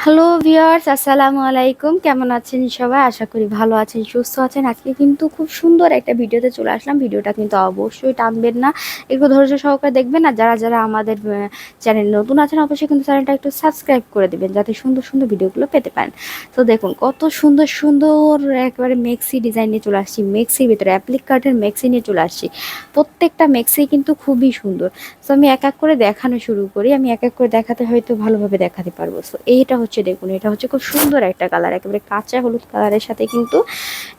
Hello viewers, আসসালামু আলাইকুম। কেমন আছেন সবাই? আশা করি ভালো আছেন, সুস্থ আছেন। আজকে কিন্তু খুব সুন্দর একটা ভিডিওতে চলে আসলাম। ভিডিওটা কিন্তু অবশ্যই টানবেন না, একটু ধৈর্য সহকারে দেখবেন। আর যারা যারা আমাদের চ্যানেল নতুন আছেন অবশ্যই কিন্তু চ্যানেলটা একটু সাবস্ক্রাইব করে দেবেন, যাতে সুন্দর সুন্দর ভিডিওগুলো পেতে পারেন। তো দেখুন কত সুন্দর সুন্দর একেবারে মেক্সি ডিজাইন নিয়ে চলে আসছি। মেক্সির ভিতরে অ্যাপ্লিক কার্ডের মেক্সি নিয়ে চলে আসছি। প্রত্যেকটা মেক্সি কিন্তু খুবই সুন্দর। সো আমি এক এক করে দেখানো শুরু করি। আমি এক এক করে দেখাতে হয়তো ভালোভাবে দেখাতে পারবো। সো এইটা হচ্ছে, দেখুন এটা হচ্ছে খুব সুন্দর একটা কালার, একেবারে কাঁচা হলুদ কালারের সাথে কিন্তু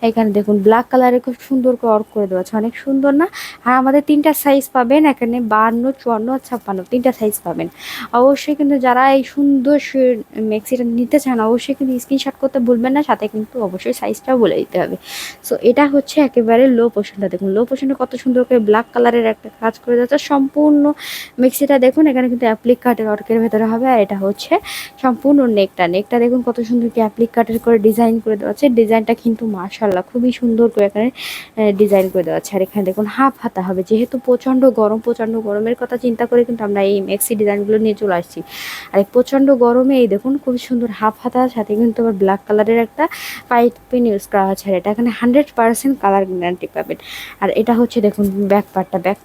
এখানে দেখুন ব্ল্যাক কালারে খুব সুন্দর করে ওয়ার্ক করে দেওয়া আছে, অনেক সুন্দর না? আর আমাদের তিনটা সাইজ পাবেন এখানে, 52, 54 আর 56, তিনটা সাইজ পাবেন। অবশ্যই কিন্তু যারা এই সুন্দর মেক্সিটা নিতে চান অবশ্যই কিন্তু স্ক্রিনশট করতে ভুলবেন না, সাথে কিন্তু অবশ্যই সাইজটাও বলে দিতে হবে। সো এটা হচ্ছে একেবারে লো পোর্শনটা, দেখুন লো পোর্শনটা কত সুন্দর করে ব্ল্যাক কালারের একটা কাজ করে যাচ্ছে সম্পূর্ণ মিক্সিটা। দেখুন এখানে কিন্তু অ্যাপ্লিক কাটের ওয়ার্কের ভেতরে হবে। আর এটা হচ্ছে সম্পূর্ণ নেকটা দেখুন কত সুন্দর কি অ্যাপ্লিক কাটের করে ডিজাইন করে দেওয়া আছে। ডিজাইনটা কিন্তু মাশাআল্লাহ খুবই সুন্দর করে এখানে ডিজাইন করে দেওয়া আছে। আর এখানে দেখুন হাফ হাতা হবে, যেহেতু প্রচণ্ড গরমের কথা চিন্তা করে কিন্তু আমরা এই মেক্সি ডিজাইনগুলো নিয়ে চলে আসছি। আর এই প্রচণ্ড গরমে এই দেখুন খুবই সুন্দর হাফ হাতার সাথে কিন্তু আবার ব্ল্যাক কালারের একটা পাইপিং ইউজ করা আছে। আর এটা এখানে 100% কালার গ্যারান্টি পাবেন। আর এটা হচ্ছে দেখুন ব্যাক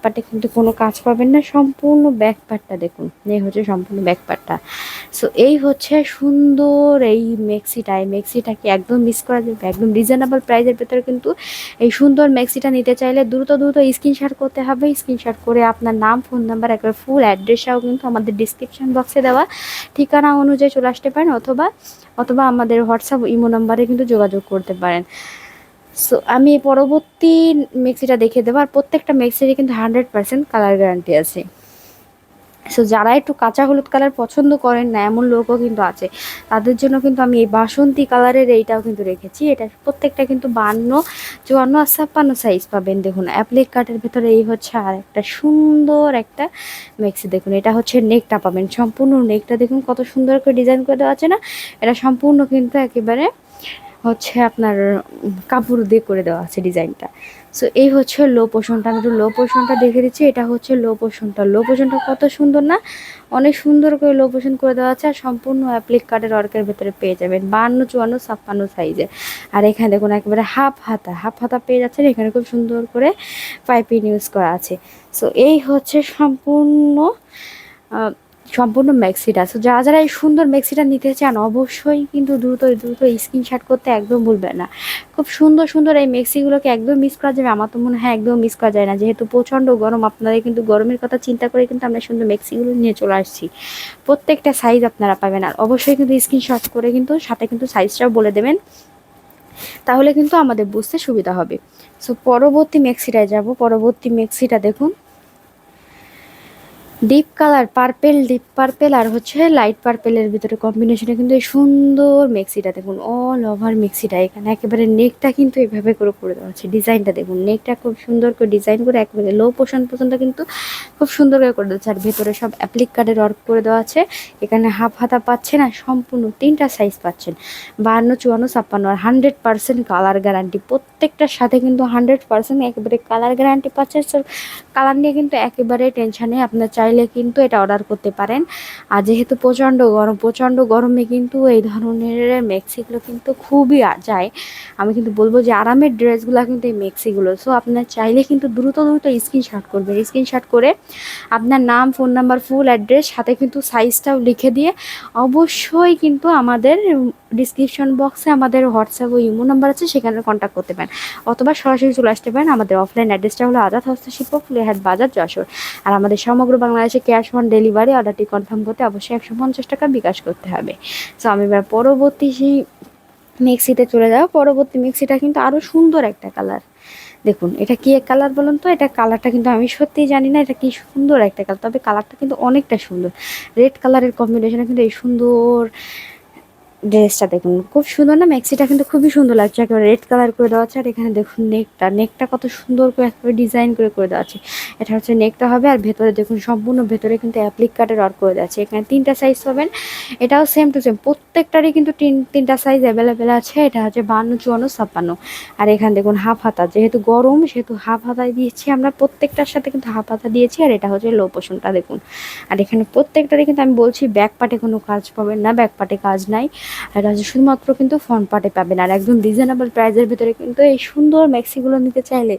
পার্টে কিন্তু কোনো কাজ পাবেন না, সম্পূর্ণ ব্যাক পার্টটা দেখুন, এই হচ্ছে সম্পূর্ণ ব্যাক পার্টটা। সো এই হচ্ছে সুন্দর এই মেক্সিটাকে একদম মিস করা যাবে, একদম রিজনেবল প্রাইসের ভেতরে কিন্তু এই সুন্দর মেক্সিটা নিতে চাইলে দ্রুত স্ক্রিনশট করতে হবে। স্ক্রিনশট করে আপনার নাম, ফোন নাম্বার, একবার ফুল অ্যাড্রেসটাও কিন্তু আমাদের ডিসক্রিপশন বক্সে দেওয়া ঠিকানা অনুযায়ী চলে আসতে পারেন, অথবা আমাদের হোয়াটসঅ্যাপ ইমো নাম্বারে কিন্তু যোগাযোগ করতে পারেন। সো আমি পরবর্তী মিক্সিটা দেখিয়ে দেবো। আর প্রত্যেকটা মিক্সিরই কিন্তু 100% কালার গ্যারান্টি আছে। সো যারা একটু কাঁচা হলুদ কালার পছন্দ করেন না, এমন লোকও কিন্তু আছে, তাদের জন্য কিন্তু আমি এই বাসন্তী কালারের এইটাও কিন্তু রেখেছি। এটা প্রত্যেকটা কিন্তু 52, 54 আর 56 সাইজ পাবেন। দেখুন অ্যাপ্লিক কাটের ভেতরে এই হচ্ছে আর একটা সুন্দর একটা মেক্সি। দেখুন এটা হচ্ছে নেকটা পাবেন, সম্পূর্ণ নেকটা দেখুন কত সুন্দর করে ডিজাইন করে দেওয়া আছে না? এটা সম্পূর্ণ কিন্তু একেবারে হচ্ছে আপনার কাপড় দিয়ে করে দেওয়া আছে ডিজাইনটা। সো এই হচ্ছে লো পোর্শনটা, আমি একটু লো পোর্শনটা দেখে দিচ্ছি। এটা হচ্ছে লো পোর্শনটা কত সুন্দর না? অনেক সুন্দর করে লো পোর্শন করে দেওয়া আছে। আর সম্পূর্ণ অ্যাপ্লিক কার্ডের ওয়ার্কের ভেতরে পেয়ে যাবেন 52, 54, 56 সাইজে। আর এখানে দেখুন একেবারে হাফ হাতা পেয়ে যাচ্ছেন। এখানে খুব সুন্দর করে পাইপিং ইউজ করা আছে। সো এই হচ্ছে সম্পূর্ণ মেক্সিটা। সো যারা যারা এই সুন্দর মেক্সিটা নিতে চান অবশ্যই কিন্তু দ্রুত স্ক্রিনশট করতে একদম ভুলবেন না। খুব সুন্দর সুন্দর এই মেক্সিগুলোকে একদম মিস করা যাবে, আমার তো মনে হয় একদম মিস করা যায় না, যেহেতু প্রচণ্ড গরম। আপনাদের কিন্তু গরমের কথা চিন্তা করে কিন্তু আমরা সুন্দর মেক্সিগুলো নিয়ে চলে আসছি। প্রত্যেকটা সাইজ আপনারা পাবেন। আর অবশ্যই কিন্তু স্ক্রিনশট করে কিন্তু সাথে কিন্তু সাইজটাও বলে দেবেন, তাহলে কিন্তু আমাদের বুঝতে সুবিধা হবে। সো পরবর্তী মেক্সিটায় যাব। পরবর্তী মেক্সিটা দেখুন ডিপ পার্পেল আর হচ্ছে লাইট পার্পেলের ভিতরে কম্বিনেশনে কিন্তু এই সুন্দর মেক্সিটা দেখুন, অল ওভার মেক্সিটা। এখানে একেবারে নেকটা কিন্তু এইভাবে করে করে দেওয়া আছে। ডিজাইনটা দেখুন, নেকটা খুব সুন্দর করে ডিজাইন করে একেবারে লো পোর্শন পর্যন্ত কিন্তু খুব সুন্দর করে দেওয়া আছে। আর ভেতরে সব অ্যাপ্লিক কার্ডের ওয়ার্ক করে দেওয়া আছে। এখানে হাফ হাতা পাচ্ছেন আর সম্পূর্ণ তিনটা সাইজ পাচ্ছেন, 52, 54, 56। আর 100% কালার গ্যারান্টি, প্রত্যেকটার সাথে কিন্তু 100% একেবারে কালার গ্যারান্টি পাচ্ছেন। কালার নিয়ে কিন্তু একেবারে টেনশন নেই, আপনার চাইলে কিন্তু এটা অর্ডার করতে পারেন। আর যেহেতু প্রচণ্ড গরমে কিন্তু এই ধরনের মেক্সিগুলো কিন্তু খুবই যায়। আমি কিন্তু বলবো যে আরামের ড্রেসগুলো কিন্তু এই মেক্সিগুলো। সো আপনার চাইলে কিন্তু দ্রুত স্ক্রিনশট করবেন। স্ক্রিনশট করে আপনার নাম, ফোন নাম্বার, ফুল অ্যাড্রেস সাথে কিন্তু সাইজটাও লিখে দিয়ে অবশ্যই কিন্তু আমাদের ডিসক্রিপশন বক্সে আমাদের হোয়াটসঅ্যাপ ও ইমো নাম্বার আছে, সেখানে কন্ট্যাক্ট করতে পারেন, অথবা সরাসরি চলে আসতে পারেন। আমাদের অফলাইন অ্যাড্রেসটা হলো আজাদ হস্তশিল্প, ফুলেরহাট বাজার, যশোর। আর আমাদের সমগ্র বাংলাদেশে ক্যাশ অন ডেলিভারি। অর্ডারটি কনফার্ম করতে অবশ্যই 150 টাকা বিকাশ করতে হবে। সো আমি এবার পরবর্তী সেই মিক্সিতে চলে যাবো। পরবর্তী মিক্সিটা কিন্তু আরও সুন্দর একটা কালার। দেখুন এটা কি এক কালার বলুন তো? এটা কালারটা কিন্তু আমি সত্যিই জানি না এটা কি সুন্দর একটা কালার, তবে কালারটা কিন্তু অনেকটা সুন্দর। রেড কালারের কম্বিনেশনে কিন্তু এই সুন্দর ড্রেসটা দেখুন খুব সুন্দর না, ম্যাক্সিটা কিন্তু খুবই সুন্দর লাগছে, একেবারে রেড কালার করে দেওয়া আছে। আর এখানে দেখুন নেকটা কত সুন্দর করে একেবারে ডিজাইন করে দেওয়া আছে। এটা হচ্ছে নেকটা হবে, আর ভেতরে দেখুন সম্পূর্ণ ভেতরে কিন্তু অ্যাপ্লিক কাটের ওয়ার্ক করে দেওয়া আছে। এখানে 3টা সাইজ পাবেন, এটাও সেম টু সেম প্রত্যেকটারই কিন্তু 3টা সাইজ অ্যাভেলেবেল আছে। এটা হচ্ছে 52, 54, 56। আর এখানে দেখুন হাফ হাতা, যেহেতু গরম সেহেতু হাফ হাতায় দিয়েছি আমরা, প্রত্যেকটার সাথে কিন্তু হাফ হাতা দিয়েছি। আর এটা হচ্ছে লো পোর্শনটা দেখুন। আর এখানে প্রত্যেকটারই কিন্তু আমি বলছি ব্যাক পার্টে কোনো কাজ পাবেন না, ব্যাক পার্টে কাজ নাই। এটা হচ্ছে শুধুমাত্র কিন্তু ফ্রন্ট পার্টে পাবেন। আর একদম রিজনেবল প্রাইসের ভিতরে কিন্তু এই সুন্দর ম্যাক্সিগুলো নিতে চাইলে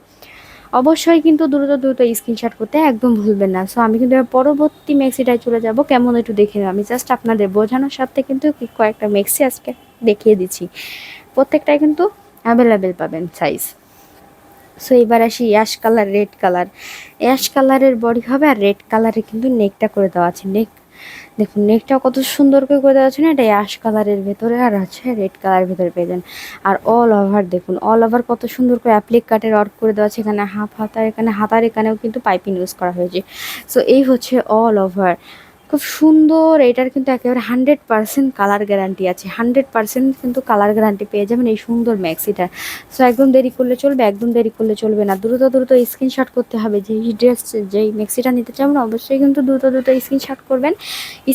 অবশ্যই কিন্তু দ্রুত স্ক্রিনশট করতে একদম ভুলবেন না। সো আমি কিন্তু পরবর্তী ম্যাক্সিটায় চলে যাব, কেমন একটু দেখে নেব। আমি জাস্ট আপনাদের বোঝানোর সাথে কিন্তু কয়েকটা ম্যাক্সি আজকে দেখিয়ে দিচ্ছি, প্রত্যেকটাই কিন্তু অ্যাভেলেবেল পাবেন সাইজ। সো এবার আসি ash colour, red colour. Ash কালারের বডি হবে, আর রেড কালারে কিন্তু নেকটা করে দেওয়া আছে। দেখুন নেকটা কত সুন্দর করে দেওয়া আছে না, এটা অ্যাশ কালারের ভেতরে আর আছে রেড কালারের ভেতরে পেয়ে যান। আর অল ওভার দেখুন, অল ওভার কত সুন্দর করে অ্যাপ্লিক কাটের ওয়ার্ক করে দেওয়া আছে। এখানে হাফ হাতার, এখানে হাতার এখানেও কিন্তু পাইপিং ইউজ করা হয়েছে। সো এই হচ্ছে অল ওভার, খুব সুন্দর। এটার কিন্তু একেবারে 100% কালার গ্যারান্টি আছে, 100% কিন্তু কালার গ্যারান্টি পেয়ে যাবেন এই সুন্দর ম্যাক্সিটা। সো একদম দেরি করলে চলবে, একদম দেরি করলে চলবে না, দ্রুত স্ক্রিনশট করতে হবে। যেই ড্রেস, যেই ম্যাক্সিটা নিতে চান অবশ্যই কিন্তু দ্রুত স্ক্রিনশট করবেন।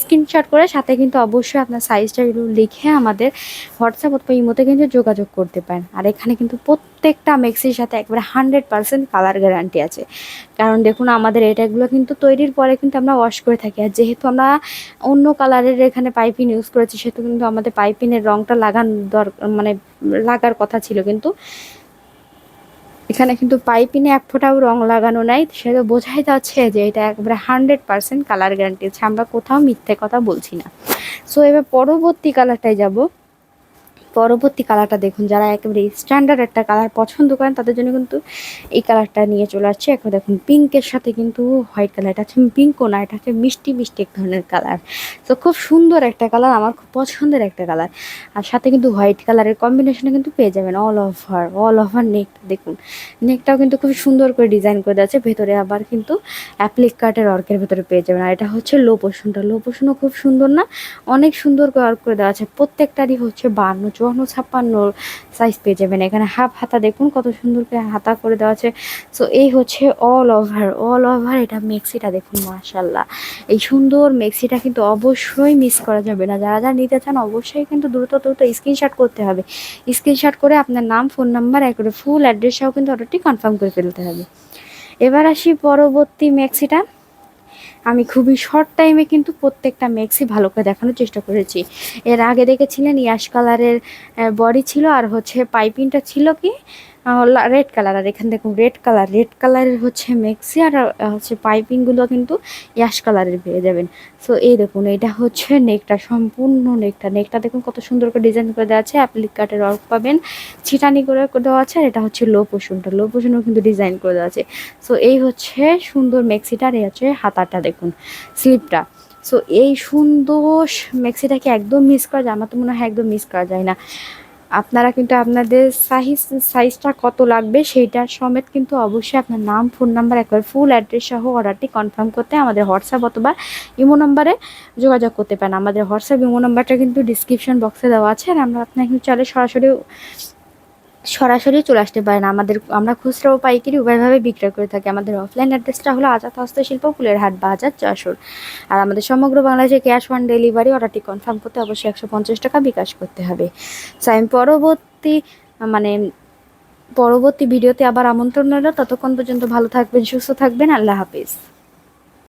স্ক্রিনশট করে সাথে কিন্তু অবশ্যই আপনার সাইজটা এগুলো লিখে আমাদের হোয়াটসঅ্যাপ অথবা ইমোতে কিন্তু যোগাযোগ করতে পারেন। আর এখানে কিন্তু প্রত্যেকটা ম্যাক্সির সাথে একবারে 100% কালার গ্যারান্টি আছে। কারণ দেখুন আমাদের এটাগুলো কিন্তু তৈরির পরে কিন্তু আমরা ওয়াশ করে থাকি, আর যেহেতু আমরা অন্য কালারের এখানে পাইপিং ইউজ করেছি সেহেতু কিন্তু আমাদের পাইপিনের রঙটা মানে লাগার কথা ছিল, কিন্তু এখানে কিন্তু পাইপিনে এক ফোঁটাও রং লাগানো নাই, সেটা বোঝাই যাচ্ছে যে এটা একবারে 100% কালার গ্যারান্টি আছে। আমরা কোথাও মিথ্যে কথা বলছি না। সো এবার পরবর্তী কালারটায় যাব। পরবর্তী কালারটা দেখুন, যারা একেবারে স্ট্যান্ডার্ড একটা কালার পছন্দ করেন তাদের জন্য কিন্তু এই কালারটা নিয়ে চলে আসছে। এখন দেখুন পিঙ্কের সাথে কিন্তু হোয়াইট কালার, এটা হচ্ছে পিঙ্কও না, এটা হচ্ছে মিষ্টি এক ধরনের কালার। তো খুব সুন্দর একটা কালার, আমার খুব পছন্দের একটা কালার। আর সাথে কিন্তু হোয়াইট কালারের কম্বিনেশনে কিন্তু পেয়ে যাবেন অল ওভার নেকটা দেখুন, নেকটাও কিন্তু খুব সুন্দর করে ডিজাইন করে দেওয়া আছে। ভেতরে আবার কিন্তু অ্যাপ্লিক কাটের ওয়ার্কের ভেতরে পেয়ে যাবেন। আর এটা হচ্ছে লো পোর্শনও খুব সুন্দর না, অনেক সুন্দর করে ওয়ার্ক করে দেওয়া আছে। প্রত্যেকটারই হচ্ছে 52, 54, 56 সাইজ পেয়ে যাবেন। এখানে হাফ হাতা দেখুন কত সুন্দর করে হাতা করে দেওয়া আছে। সো এই হচ্ছে অল ওভার এটা মেক্সিটা দেখুন, মাশাল্লাহ এই সুন্দর মেক্সিটা কিন্তু অবশ্যই মিস করা যাবে না। যারা নিতে চান অবশ্যই কিন্তু দ্রুত স্ক্রিনশট করতে হবে। স্ক্রিনশট করে আপনার নাম, ফোন নাম্বার, একবারে ফুল অ্যাড্রেস সহ কিন্তু অর্ডারটি কনফার্ম করে ফেলতে হবে। এবার আসি পরবর্তী মেক্সিটা। আমি খুবই শর্ট টাইমে কিন্তু প্রত্যেকটা ম্যাক্সি ভালো করে দেখানোর চেষ্টা করেছি। এর আগে দেখেছিলেন ইয়াশ কালারের বডি ছিল, আর হচ্ছে পাইপিংটা ছিল কি রেড কালার। আর এখানে দেখুন রেড কালারের হচ্ছে ম্যাক্সি, আর হচ্ছে পাইপিংগুলো কিন্তু ইয়াশ কালারের পেয়ে যাবেন। সো এই দেখুন এটা হচ্ছে নেকটা, সম্পূর্ণ নেকটা দেখুন কত সুন্দর করে ডিজাইন করে দেওয়া আছে। অ্যাপ্লিক কাটের ওয়ার্ক পাবেন, ছিটানি করে দেওয়া আছে। আর এটা হচ্ছে লো পোর্শনও কিন্তু ডিজাইন করে দেওয়া আছে। সো এই হচ্ছে সুন্দর ম্যাক্সিটার, এই হচ্ছে হাতাটা দেখুন, স্লিপটা। সো এই সুন্দর ম্যাক্সিটাকে একদম মিস করা যায়, আমার তো মনে হয় একদম মিস করা যায় না। আপনারা কিন্তু আপনাদের সাইজটা কত লাগবে সেইটা সমেত কিন্তু অবশ্যই আপনার নাম, ফোন নাম্বার, একবার ফুল অ্যাড্রেস সহ অর্ডারটি কনফার্ম করতে আমাদের হোয়াটসঅ্যাপ অথবা ইমো নাম্বারে যোগাযোগ করতে পারেন। আমাদের হোয়াটসঅ্যাপ ইমো নাম্বারটা কিন্তু ডিসক্রিপশন বক্সে দেওয়া আছে। আর আপনারা কিন্তু চাইলে সরাসরি চলে আসতে পারেন। আমরা খুচরা ও পাইকারি উভয়ভাবে বিক্রয় করে থাকি। আমাদের অফলাইন অ্যাড্রেসটা হলো আজাদ হস্তশিল্প, ফুলের হাট বাজার, যশোর। আর আমাদের সমগ্র বাংলাদেশে ক্যাশ অন ডেলিভারি। অর্ডারটি কনফার্ম করতে অবশ্যই 150 টাকা বিকাশ করতে হবে। সো আমি পরবর্তী ভিডিওতে আবার আমন্ত্রণ রইল। ততক্ষণ পর্যন্ত ভালো থাকবেন, সুস্থ থাকবেন। আল্লাহ হাফিজ।